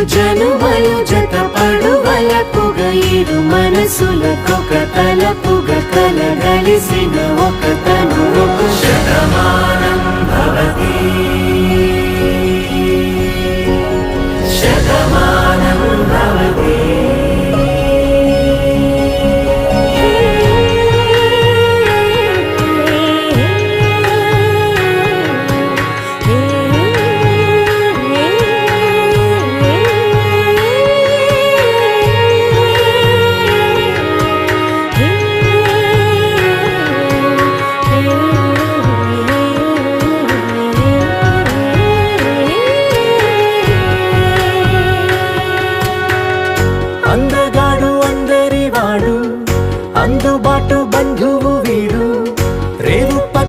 జనుమలు జతపడువలపుగ ఇరు మనసులకొక తలపుగ కలగలిసిన ఒక తనువు శతమానం భవతి శతమానం భవతి అందగాడు అందరివాడు అందుబాటు బంధువు వీడు